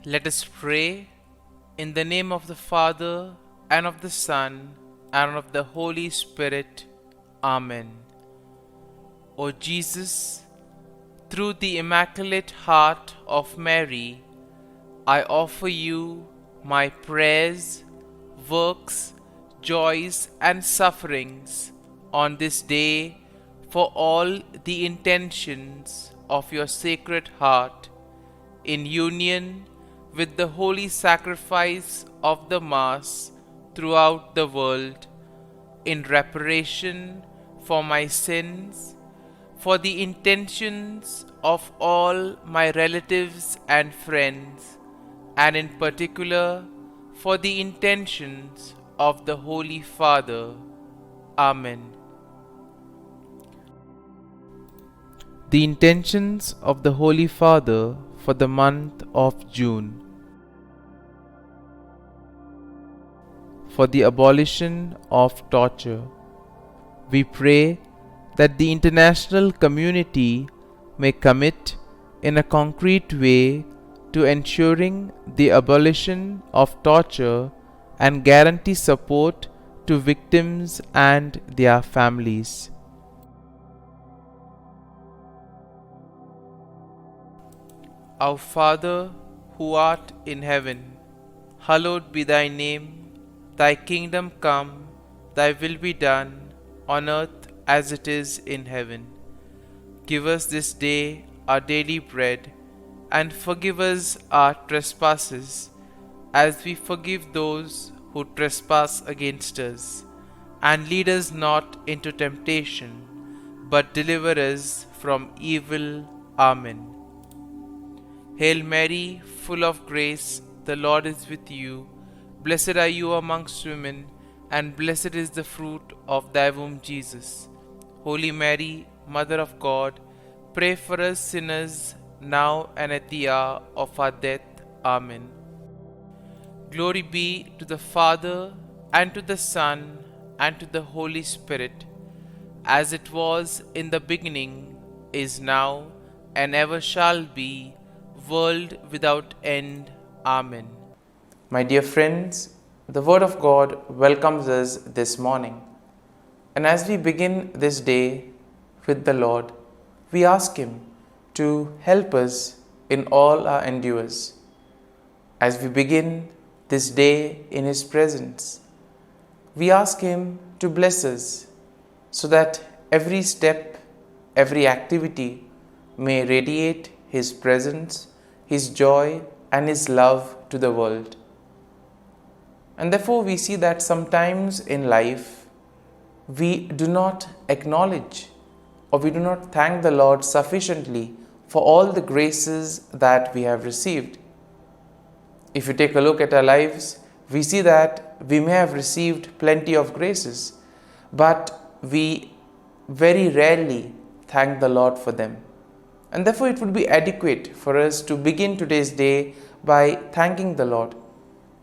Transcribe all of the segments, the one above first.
Let us pray in the name of the Father, and of the Son, and of the Holy Spirit. Amen. O Jesus, through the Immaculate Heart of Mary, I offer you my prayers, works, joys, and sufferings on this day for all the intentions of your Sacred Heart, in union with the holy sacrifice of the Mass throughout the world, in reparation for my sins, for the intentions of all my relatives and friends, and in particular for the intentions of the Holy Father. Amen. The intentions of the Holy Father for the month of June. For the abolition of torture. We pray that the international community may commit in a concrete way to ensuring the abolition of torture and guarantee support to victims and their families. Our Father, who art in heaven, hallowed be thy name. Thy kingdom come, thy will be done, on earth as it is in heaven. Give us this day our daily bread, and forgive us our trespasses, as we forgive those who trespass against us. And lead us not into temptation, but deliver us from evil. Amen. Hail Mary, full of grace, the Lord is with you. Blessed are you amongst women, and blessed is the fruit of thy womb, Jesus. Holy Mary, Mother of God, pray for us sinners, now and at the hour of our death. Amen. Glory be to the Father, and to the Son, and to the Holy Spirit, as it was in the beginning, is now, and ever shall be, world without end. Amen. My dear friends, the Word of God welcomes us this morning. And as we begin this day with the Lord, we ask Him to help us in all our endeavors. As we begin this day in His presence, we ask Him to bless us so that every step, every activity may radiate His presence, His joy, and His love to the world. And therefore we see that sometimes in life we do not acknowledge or we do not thank the Lord sufficiently for all the graces that we have received. If you take a look at our lives, we see that we may have received plenty of graces, but we very rarely thank the Lord for them. And therefore it would be adequate for us to begin today's day by thanking the Lord.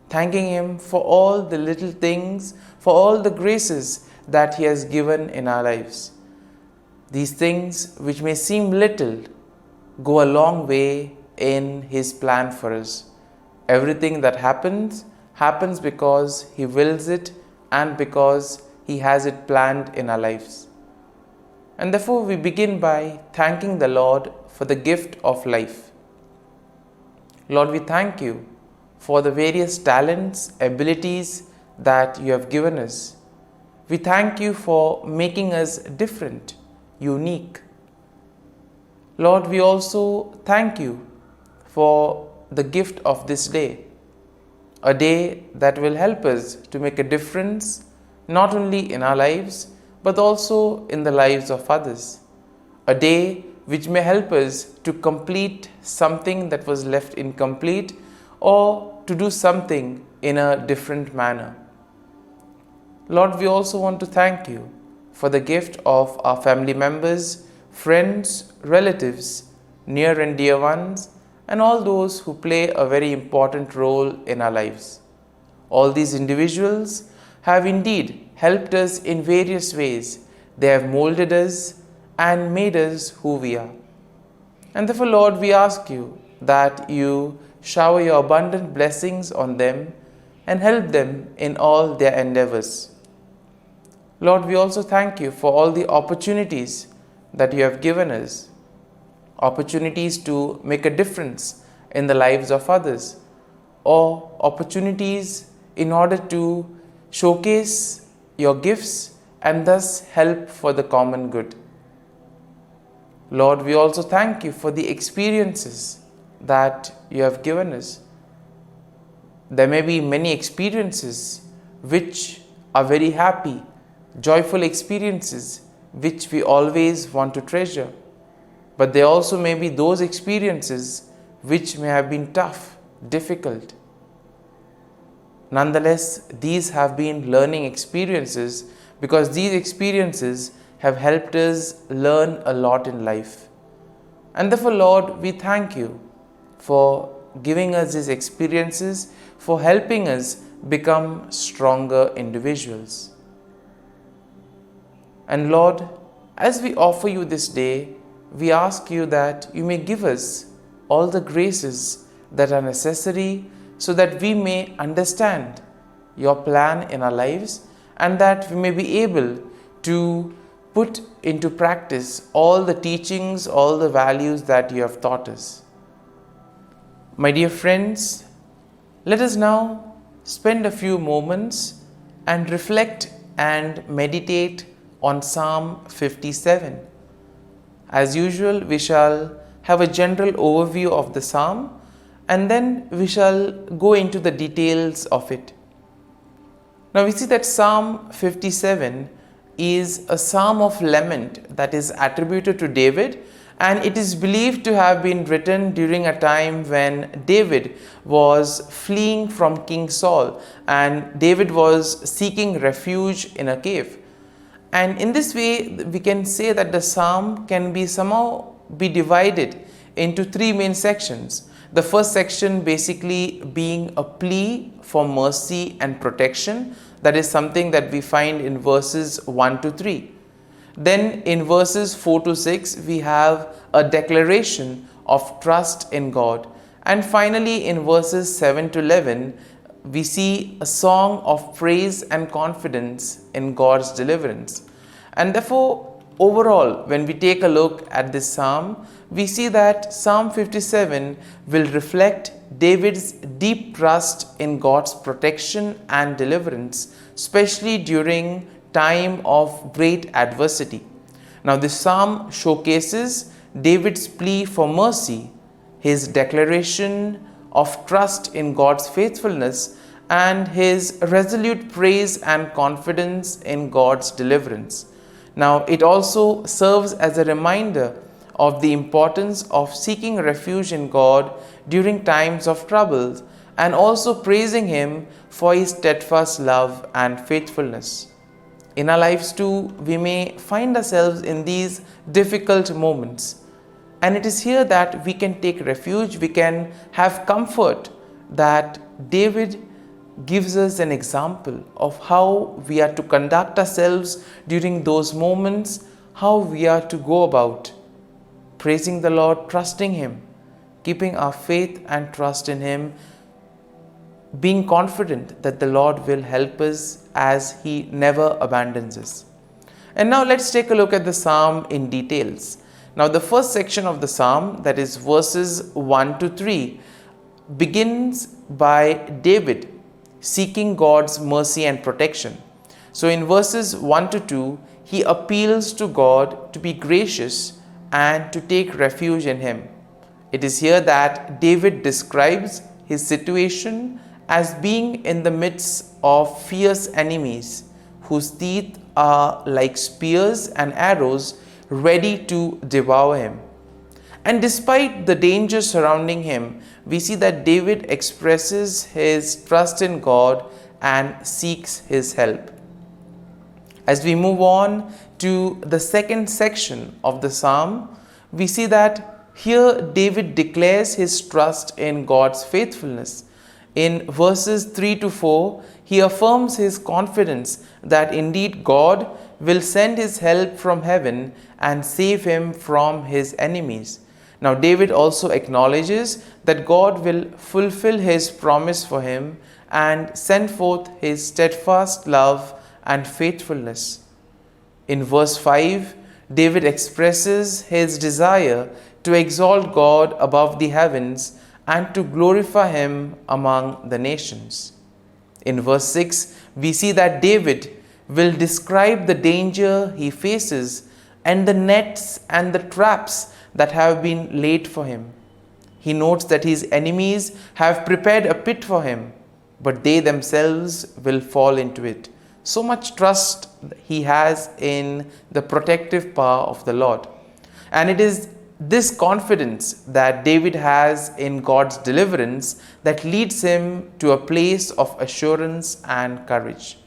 Thanking Him for all the little things, for all the graces that He has given in our lives. These things which may seem little go a long way in His plan for us. Everything that happens because He wills it and because He has it planned in our lives. And therefore we begin by thanking the Lord for the gift of life. Lord, we thank You for the various talents, abilities that You have given us. We thank You for making us different, unique. Lord, we also thank You for the gift of this day, a day that will help us to make a difference not only in our lives but also in the lives of others. A day which may help us to complete something that was left incomplete or to do something in a different manner. Lord, we also want to thank You for the gift of our family members, friends, relatives, near and dear ones, and all those who play a very important role in our lives. All these individuals have indeed helped us in various ways. They have molded us and made us who we are. And therefore, Lord, we ask You that You shower your abundant blessings on them, and help them in all their endeavors. Lord, we also thank you for all the opportunities that you have given us, opportunities to make a difference in the lives of others, or opportunities in order to showcase your gifts and thus help for the common good. Lord, we also thank you for the experiences that you have given us. There may be many experiences which are very happy, joyful experiences which we always want to treasure. But there also may be those experiences which may have been tough, difficult. Nonetheless, these have been learning experiences because these experiences have helped us learn a lot in life. And therefore, Lord, we thank you for giving us these experiences, for helping us become stronger individuals. And Lord, as we offer you this day, we ask you that you may give us all the graces that are necessary so that we may understand your plan in our lives and that we may be able to put into practice all the teachings, all the values that you have taught us. My dear friends, let us now spend a few moments and reflect and meditate on Psalm 57. As usual, we shall have a general overview of the psalm and then we shall go into the details of it. Now we see that Psalm 57 is a psalm of lament that is attributed to David, and it is believed to have been written during a time when David was fleeing from King Saul and David was seeking refuge in a cave. And in this way, we can say that the psalm can be somehow be divided into three main sections. The first section basically being a plea for mercy and protection. That is something that we find in verses 1 to 3. Then in verses 4 to 6, we have a declaration of trust in God. And finally, in verses 7 to 11, we see a song of praise and confidence in God's deliverance. And therefore, overall, when we take a look at this psalm, we see that Psalm 57 will reflect David's deep trust in God's protection and deliverance, especially during time of great adversity. Now, this psalm showcases David's plea for mercy, his declaration of trust in God's faithfulness, and his resolute praise and confidence in God's deliverance. Now, it also serves as a reminder of the importance of seeking refuge in God during times of troubles and also praising Him for His steadfast love and faithfulness. In our lives too, we may find ourselves in these difficult moments, and it is here that we can take refuge, we can have comfort that David gives us an example of how we are to conduct ourselves during those moments, how we are to go about praising the Lord, trusting Him, keeping our faith and trust in Him, being confident that the Lord will help us as He never abandons us. And now let's take a look at the psalm in details. Now the first section of the psalm, that is verses 1 to 3, begins by David seeking God's mercy and protection. So in verses 1 to 2, he appeals to God to be gracious and to take refuge in Him. It is here that David describes his situation as being in the midst of fierce enemies whose teeth are like spears and arrows ready to devour him. And despite the danger surrounding him, we see that David expresses his trust in God and seeks His help. As we move on to the second section of the psalm, we see that here David declares his trust in God's faithfulness. In verses 3 to 4, he affirms his confidence that indeed God will send His help from heaven and save him from his enemies. Now, David also acknowledges that God will fulfill his promise for him and send forth his steadfast love and faithfulness. In verse 5, David expresses his desire to exalt God above the heavens and to glorify him among the nations. In verse 6, we see that David will describe the danger he faces and the nets and the traps that have been laid for him. He notes that his enemies have prepared a pit for him, but they themselves will fall into it. So much trust he has in the protective power of the Lord. And it is this confidence that David has in God's deliverance that leads him to a place of assurance and courage.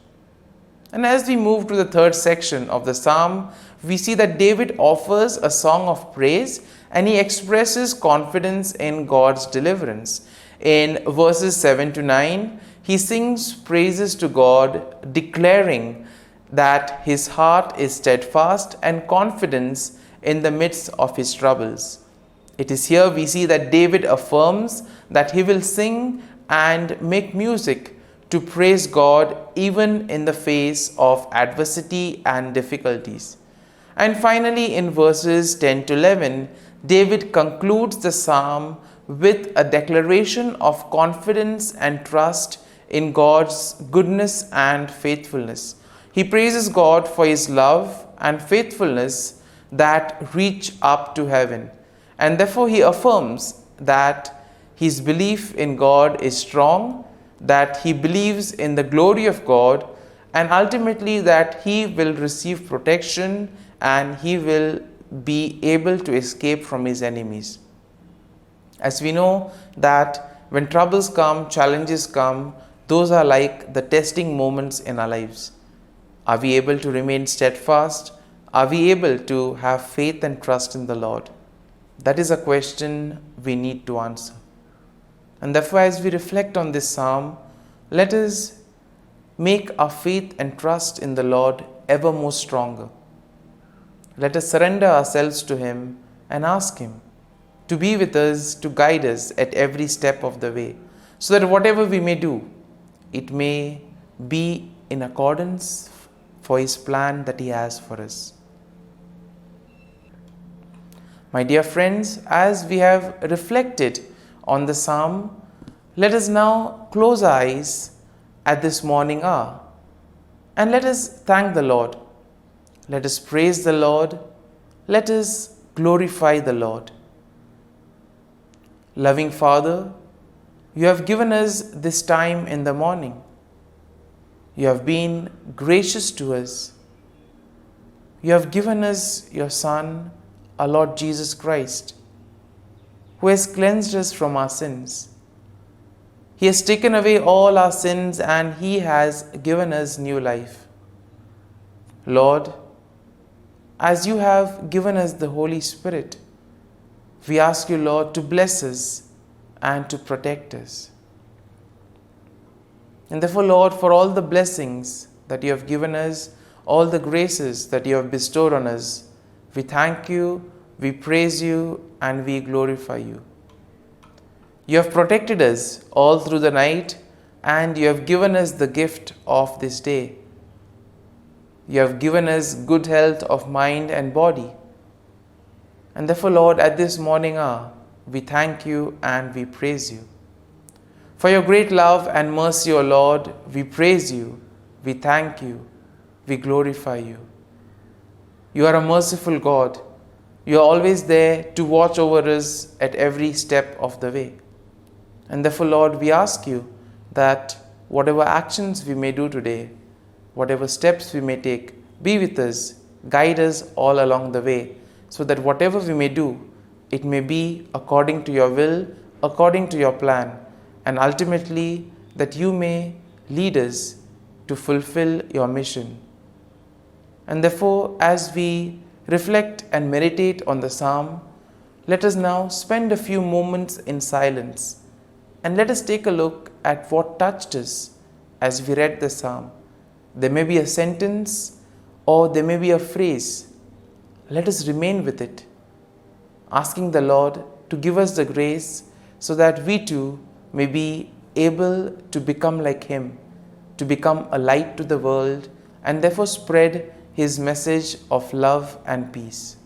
And as we move to the third section of the psalm, we see that David offers a song of praise and he expresses confidence in God's deliverance. In verses 7 to 9, he sings praises to God, declaring that his heart is steadfast and confidence in the midst of his troubles. It is here we see that David affirms that he will sing and make music to praise God even in the face of adversity and difficulties. And finally, in verses 10 to 11, David concludes the psalm with a declaration of confidence and trust in God's goodness and faithfulness. He praises God for his love and faithfulness that reach up to heaven. And therefore he affirms that his belief in God is strong, that he believes in the glory of God, and ultimately that he will receive protection and he will be able to escape from his enemies. As we know that when troubles come, challenges come, those are like the testing moments in our lives. Are we able to remain steadfast? Are we able to have faith and trust in the Lord? That is a question we need to answer. And therefore, as we reflect on this psalm, let us make our faith and trust in the Lord ever more stronger. Let us surrender ourselves to Him and ask Him to be with us, to guide us at every step of the way, so that whatever we may do, it may be in accordance for His plan that He has for us. My dear friends, as we have reflected on the psalm, let us now close our eyes at this morning hour and let us thank the Lord. Let us praise the Lord. Let us glorify the Lord. Loving Father, you have given us this time in the morning. You have been gracious to us. You have given us your Son, our Lord Jesus Christ, who has cleansed us from our sins. He has taken away all our sins and He has given us new life. Lord, as you have given us the Holy Spirit, we ask you, Lord, to bless us and to protect us. And therefore, Lord, for all the blessings that you have given us, all the graces that you have bestowed on us, we thank you, we praise you, and we glorify you. You have protected us all through the night, and you have given us the gift of this day. You have given us good health of mind and body. And therefore, Lord, at this morning hour, we thank you and we praise you. For your great love and mercy, O Lord, we praise you, we thank you, we glorify you. You are a merciful God. You are always there to watch over us at every step of the way. And therefore, Lord, we ask you that whatever actions we may do today, whatever steps we may take, be with us, guide us all along the way, so that whatever we may do, it may be according to your will, according to your plan, and ultimately that you may lead us to fulfill your mission. And therefore, as we reflect and meditate on the psalm, let us now spend a few moments in silence and let us take a look at what touched us as we read the psalm. There may be a sentence or there may be a phrase. Let us remain with it. asking the Lord to give us the grace so that we too may be able to become like Him, to become a light to the world, and therefore spread His message of love and peace.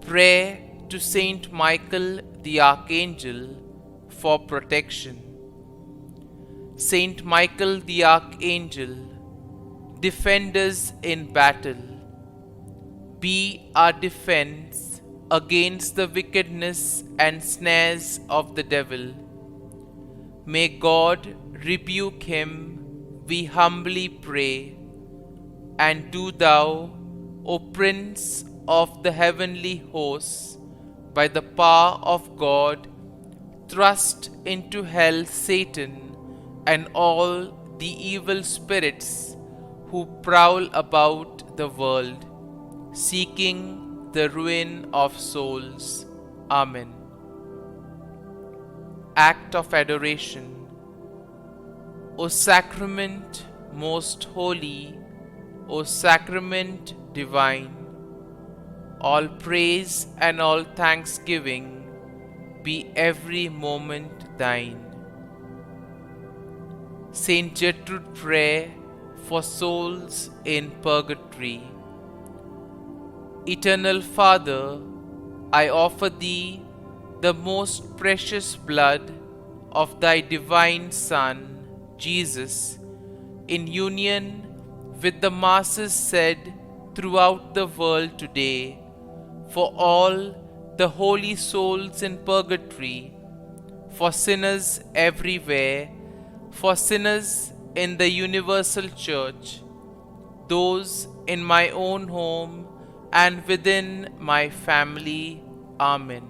Prayer to Saint Michael the Archangel for protection. Saint Michael the Archangel, defend us in battle. Be our defense against the wickedness and snares of the devil. May God rebuke him, we humbly pray. And do thou, O Prince of the heavenly hosts, by the power of God, thrust into hell Satan and all the evil spirits who prowl about the world, seeking the ruin of souls. Amen. Act of Adoration. O Sacrament most holy, O Sacrament divine, all praise and all thanksgiving be every moment thine. Saint Gertrude Prayer for souls in purgatory. Eternal Father, I offer Thee the most precious blood of Thy divine Son, Jesus, in union with the masses said throughout the world today, for all the holy souls in purgatory, for sinners everywhere, for sinners in the universal church, those in my own home and within my family. Amen.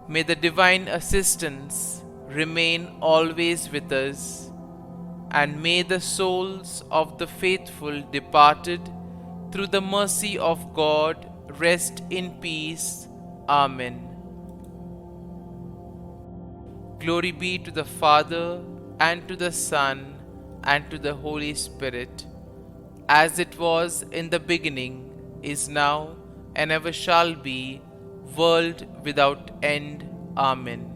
May the divine assistance remain always with us, and may the souls of the faithful departed through the mercy of God rest in peace. Amen. Glory be to the Father, and to the Son, and to the Holy Spirit, as it was in the beginning, is now, and ever shall be, world without end. Amen.